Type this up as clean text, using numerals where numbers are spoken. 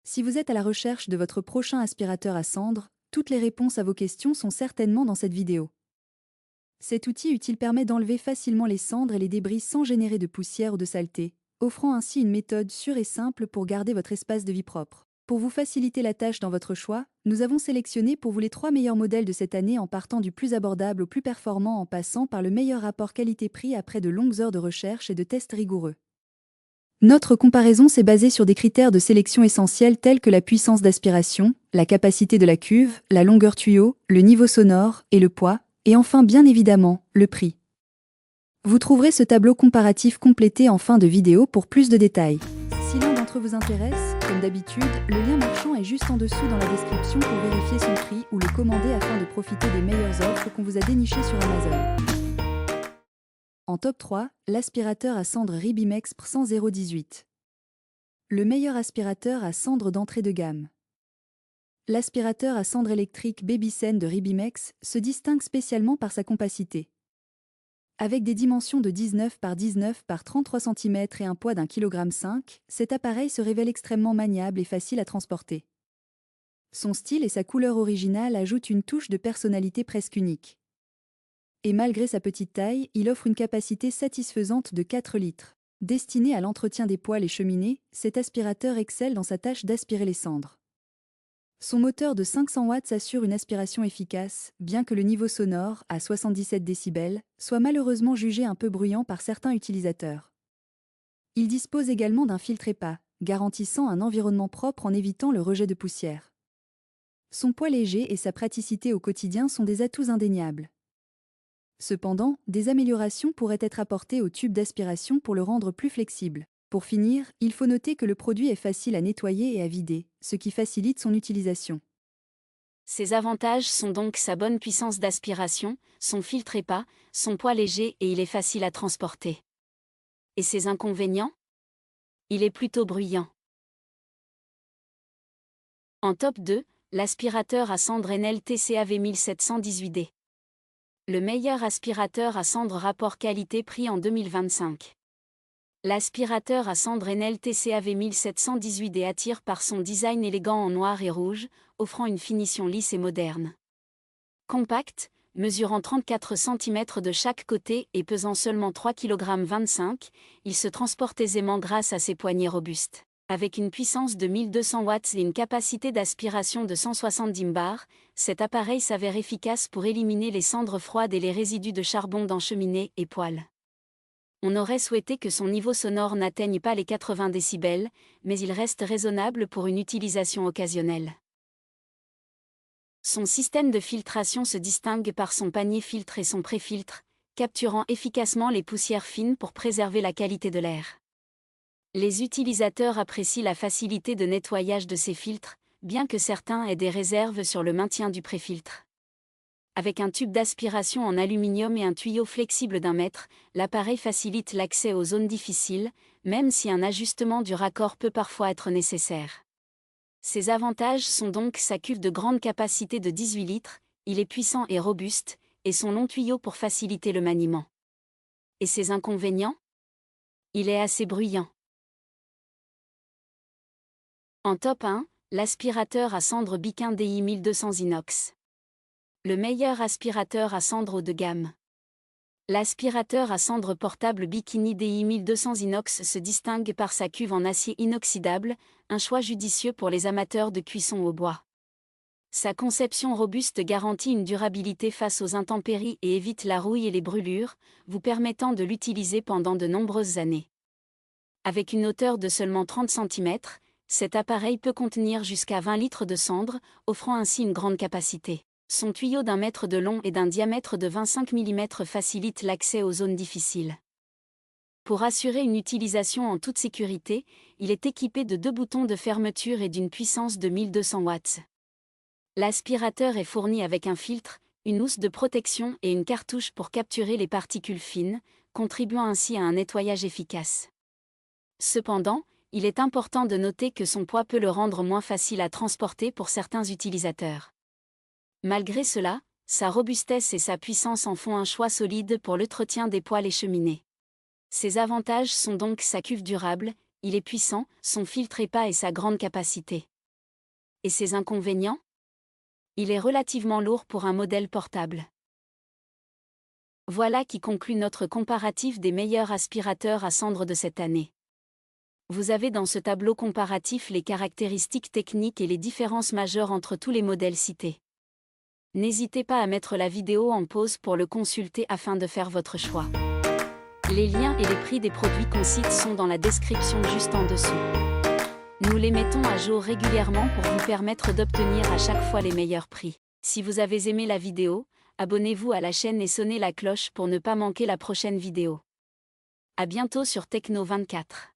Si vous êtes à la recherche de votre prochain aspirateur à cendres, toutes les réponses à vos questions sont certainement dans cette vidéo. Cet outil utile permet d'enlever facilement les cendres et les débris sans générer de poussière ou de saleté, offrant ainsi une méthode sûre et simple pour garder votre espace de vie propre. Pour vous faciliter la tâche dans votre choix, nous avons sélectionné pour vous les 3 meilleurs modèles de cette année en partant du plus abordable au plus performant en passant par le meilleur rapport qualité-prix après de longues heures de recherche et de tests rigoureux. Notre comparaison s'est basée sur des critères de sélection essentiels tels que la puissance d'aspiration, la capacité de la cuve, la longueur tuyau, le niveau sonore et le poids, et enfin bien évidemment, le prix. Vous trouverez ce tableau comparatif complété en fin de vidéo pour plus de détails. Si l'un d'entre eux vous intéresse, comme d'habitude, le lien marchand est juste en dessous dans la description pour vérifier son prix ou le commander afin de profiter des meilleures offres qu'on vous a dénichées sur Amazon. En top 3, l'aspirateur à cendres Ribimex Pr 018. Le meilleur aspirateur à cendres d'entrée de gamme. L'aspirateur à cendres électrique Babysen de Ribimex se distingue spécialement par sa compacité. Avec des dimensions de 19 par 19 par 33 cm et un poids d'1,5 kg, cet appareil se révèle extrêmement maniable et facile à transporter. Son style et sa couleur originale ajoutent une touche de personnalité presque unique. Et malgré sa petite taille, il offre une capacité satisfaisante de 4 litres. Destiné à l'entretien des poêles et cheminées, cet aspirateur excelle dans sa tâche d'aspirer les cendres. Son moteur de 500 watts assure une aspiration efficace, bien que le niveau sonore, à 77 décibels, soit malheureusement jugé un peu bruyant par certains utilisateurs. Il dispose également d'un filtre EPA, garantissant un environnement propre en évitant le rejet de poussière. Son poids léger et sa praticité au quotidien sont des atouts indéniables. Cependant, des améliorations pourraient être apportées au tube d'aspiration pour le rendre plus flexible. Pour finir, il faut noter que le produit est facile à nettoyer et à vider, ce qui facilite son utilisation. Ses avantages sont donc sa bonne puissance d'aspiration, son filtre EPA, son poids léger et il est facile à transporter. Et ses inconvénients? Il est plutôt bruyant. En top 2, l'aspirateur à cendres Enel TCAV 1718D. Le meilleur aspirateur à cendres rapport qualité-prix en 2025. L'aspirateur à cendres Enel TCAV 1718D attire par son design élégant en noir et rouge, offrant une finition lisse et moderne. Compact, mesurant 34 cm de chaque côté et pesant seulement 3,25 kg, il se transporte aisément grâce à ses poignées robustes. Avec une puissance de 1200 watts et une capacité d'aspiration de 170 bars, cet appareil s'avère efficace pour éliminer les cendres froides et les résidus de charbon dans cheminées et poêles. On aurait souhaité que son niveau sonore n'atteigne pas les 80 décibels, mais il reste raisonnable pour une utilisation occasionnelle. Son système de filtration se distingue par son panier filtre et son pré-filtre, capturant efficacement les poussières fines pour préserver la qualité de l'air. Les utilisateurs apprécient la facilité de nettoyage de ces filtres, bien que certains aient des réserves sur le maintien du pré-filtre. Avec un tube d'aspiration en aluminium et un tuyau flexible d'1 mètre, l'appareil facilite l'accès aux zones difficiles, même si un ajustement du raccord peut parfois être nécessaire. Ses avantages sont donc sa cuve de grande capacité de 18 litres, il est puissant et robuste, et son long tuyau pour faciliter le maniement. Et ses inconvénients? Il est assez bruyant. En top 1, l'aspirateur à cendres Biquin DI 1200 Inox. Le meilleur aspirateur à cendres haut de gamme. L'aspirateur à cendres portable Bikini DI 1200 Inox se distingue par sa cuve en acier inoxydable, un choix judicieux pour les amateurs de cuisson au bois. Sa conception robuste garantit une durabilité face aux intempéries et évite la rouille et les brûlures, vous permettant de l'utiliser pendant de nombreuses années. Avec une hauteur de seulement 30 cm, cet appareil peut contenir jusqu'à 20 litres de cendres, offrant ainsi une grande capacité. Son tuyau d'1 mètre de long et d'un diamètre de 25 mm facilite l'accès aux zones difficiles. Pour assurer une utilisation en toute sécurité, il est équipé de 2 boutons de fermeture et d'une puissance de 1200 watts. L'aspirateur est fourni avec un filtre, une housse de protection et une cartouche pour capturer les particules fines, contribuant ainsi à un nettoyage efficace. Cependant, il est important de noter que son poids peut le rendre moins facile à transporter pour certains utilisateurs. Malgré cela, sa robustesse et sa puissance en font un choix solide pour l'entretien des poêles et cheminées. Ses avantages sont donc sa cuve durable, il est puissant, son filtre EPA et sa grande capacité. Et ses inconvénients? Il est relativement lourd pour un modèle portable. Voilà qui conclut notre comparatif des meilleurs aspirateurs à cendres de cette année. Vous avez dans ce tableau comparatif les caractéristiques techniques et les différences majeures entre tous les modèles cités. N'hésitez pas à mettre la vidéo en pause pour le consulter afin de faire votre choix. Les liens et les prix des produits qu'on cite sont dans la description juste en dessous. Nous les mettons à jour régulièrement pour vous permettre d'obtenir à chaque fois les meilleurs prix. Si vous avez aimé la vidéo, abonnez-vous à la chaîne et sonnez la cloche pour ne pas manquer la prochaine vidéo. À bientôt sur Techno 24.